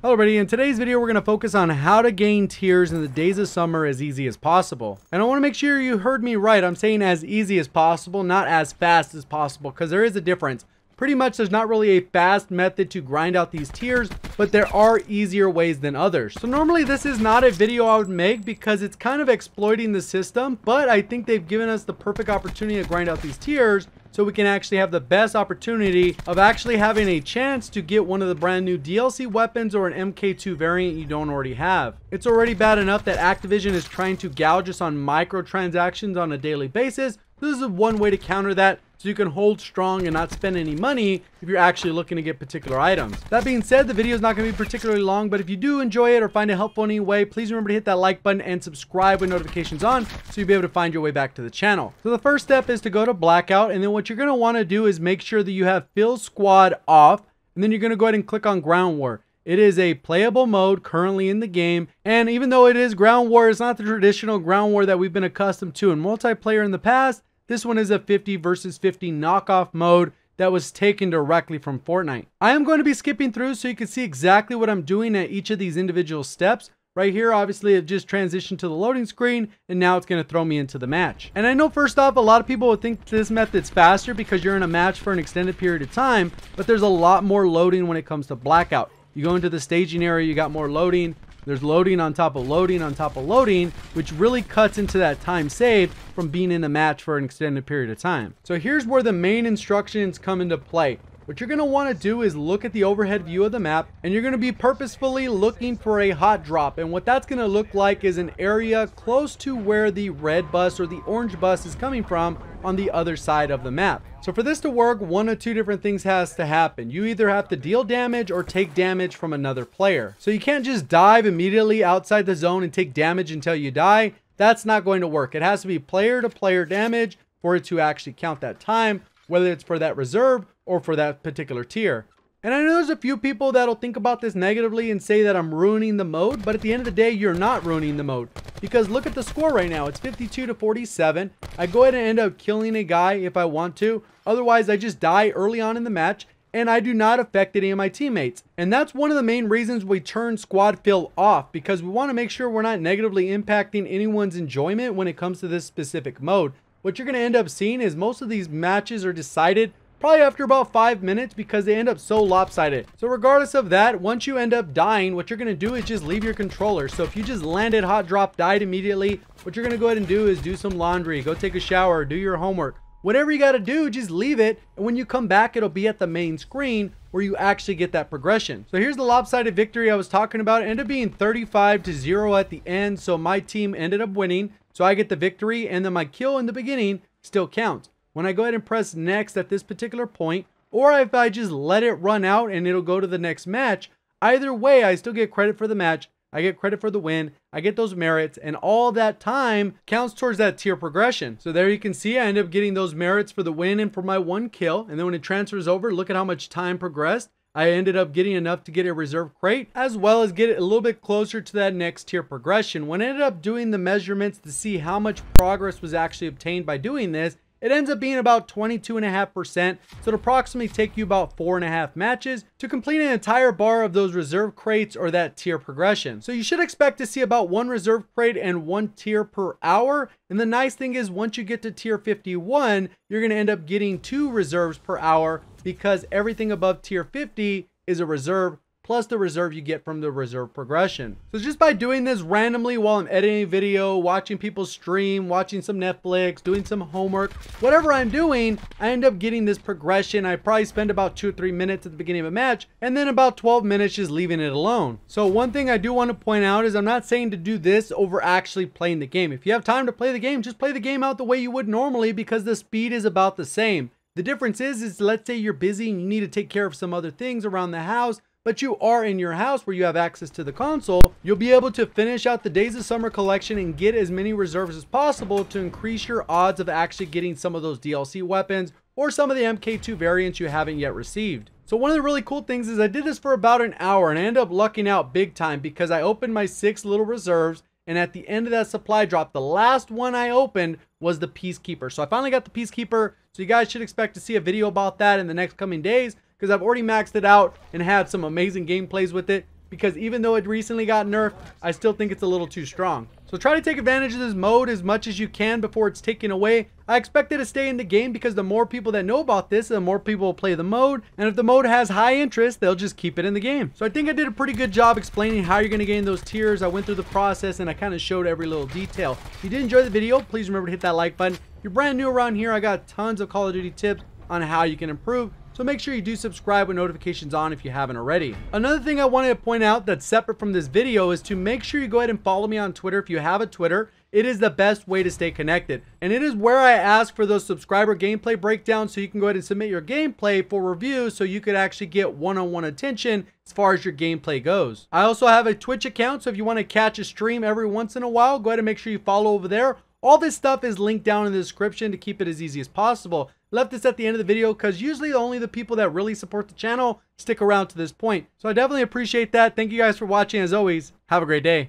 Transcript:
Hello everybody, in today's video we're going to focus on how to gain tiers in the days of summer as easy as possible. And I want to make sure you heard me right. I'm saying as easy as possible, not as fast as possible, because there is a difference. Pretty much there's not really a fast method to grind out these tiers, but there are easier ways than others. So normally this is not a video I would make because it's kind of exploiting the system, but I think they've given us the perfect opportunity to grind out these tiers so we can actually have the best opportunity of actually having a chance to get one of the brand new DLC weapons or an MK2 variant you don't already have. It's already bad enough that Activision is trying to gouge us on microtransactions on a daily basis. This is one way to counter that, so you can hold strong and not spend any money if you're actually looking to get particular items. That being said, the video is not going to be particularly long, but if you do enjoy it or find it helpful in any way, please remember to hit that like button and subscribe with notifications on so you'll be able to find your way back to the channel. So the first step is to go to Blackout, and then what you're going to want to do is make sure that you have Fill Squad off, and then you're going to go ahead and click on Ground War. It is a playable mode currently in the game, and even though it is Ground War, it's not the traditional Ground War that we've been accustomed to in multiplayer in the past. This one is a 50 versus 50 knockoff mode that was taken directly from Fortnite. I am going to be skipping through so you can see exactly what I'm doing at each of these individual steps. Right here, obviously, it just transitioned to the loading screen, and now it's going to throw me into the match. And I know first off, a lot of people would think this method's faster because you're in a match for an extended period of time, but there's a lot more loading when it comes to Blackout. You go into the staging area, you got more loading. There's loading on top of loading on top of loading, which really cuts into that time saved from being in a match for an extended period of time. So here's where the main instructions come into play. What you're going to want to do is look at the overhead view of the map, and you're going to be purposefully looking for a hot drop. And what that's going to look like is an area close to where the red bus or the orange bus is coming from on the other side of the map. So for this to work, one of two different things has to happen. You either have to deal damage or take damage from another player. So you can't just dive immediately outside the zone and take damage until you die. That's not going to work. It has to be player to player damage for it to actually count that time, whether it's for that reserve or for that particular tier. And I know there's a few people that'll think about this negatively and say that I'm ruining the mode, but at the end of the day, you're not ruining the mode. Because look at the score right now, it's 52 to 47. I go ahead and end up killing a guy if I want to. Otherwise, I just die early on in the match, and I do not affect any of my teammates. And that's one of the main reasons we turn squad fill off, because we want to make sure we're not negatively impacting anyone's enjoyment when it comes to this specific mode. What you're going to end up seeing is most of these matches are decided probably after about 5 minutes because they end up so lopsided. So regardless of that, once you end up dying, what you're going to do is just leave your controller. So if you just landed hot drop, died immediately, what you're going to go ahead and do is do some laundry, go take a shower, do your homework. Whatever you got to do, just leave it. And when you come back, it'll be at the main screen where you actually get that progression. So here's the lopsided victory I was talking about. It ended up being 35-0 at the end. So my team ended up winning. So I get the victory, and then my kill in the beginning still counts. When I go ahead and press next at this particular point, or if I just let it run out and it'll go to the next match, either way, I still get credit for the match. I get credit for the win. I get those merits, and all that time counts towards that tier progression. So there you can see I end up getting those merits for the win and for my one kill. And then when it transfers over, look at how much time progressed. I ended up getting enough to get a reserve crate, as well as get it a little bit closer to that next tier progression. When I ended up doing the measurements to see how much progress was actually obtained by doing this, it ends up being about 22.5%, so it approximately take you about 4.5 matches to complete an entire bar of those reserve crates or that tier progression. So you should expect to see about 1 reserve crate and 1 tier per hour. And the nice thing is once you get to tier 51, you're going to end up getting 2 reserves per hour because everything above tier 50 is a reserve, plus the reserve you get from the reserve progression. So just by doing this randomly while I'm editing a video, watching people stream, watching some Netflix, doing some homework, whatever I'm doing, I end up getting this progression. I probably spend about 2 or 3 minutes at the beginning of a match, and then about 12 minutes just leaving it alone. So one thing I do want to point out is I'm not saying to do this over actually playing the game. If you have time to play the game, just play the game out the way you would normally because the speed is about the same. The difference is let's say you're busy and you need to take care of some other things around the house, but you are in your house where you have access to the console, you'll be able to finish out the Days of Summer collection and get as many reserves as possible to increase your odds of actually getting some of those DLC weapons or some of the MK2 variants you haven't yet received. So one of the really cool things is I did this for about an hour and I ended up lucking out big time because I opened my 6 little reserves, and at the end of that supply drop, the last one I opened was the Peacekeeper. So I finally got the Peacekeeper, so you guys should expect to see a video about that in the next coming days because I've already maxed it out and had some amazing gameplays with it. because even though it recently got nerfed, I still think it's a little too strong. So try to take advantage of this mode as much as you can before it's taken away. I expect it to stay in the game because the more people that know about this, the more people will play the mode. And if the mode has high interest, they'll just keep it in the game. So I think I did a pretty good job explaining how you're going to gain those tiers. I went through the process and I kind of showed every little detail. If you did enjoy the video, please remember to hit that like button. If you're brand new around here, I got tons of Call of Duty tips on how you can improve. So make sure you do subscribe with notifications on if you haven't already. Another thing I wanted to point out that's separate from this video is to make sure you go ahead and follow me on Twitter if you have a Twitter. It is the best way to stay connected. And it is where I ask for those subscriber gameplay breakdowns so you can go ahead and submit your gameplay for review so you could actually get one-on-one attention as far as your gameplay goes. I also have a Twitch account, so if you want to catch a stream every once in a while, go ahead and make sure you follow over there. All this stuff is linked down in the description to keep it as easy as possible. Left this at the end of the video because usually only the people that really support the channel stick around to this point. So I definitely appreciate that. Thank you guys for watching. As always, have a great day.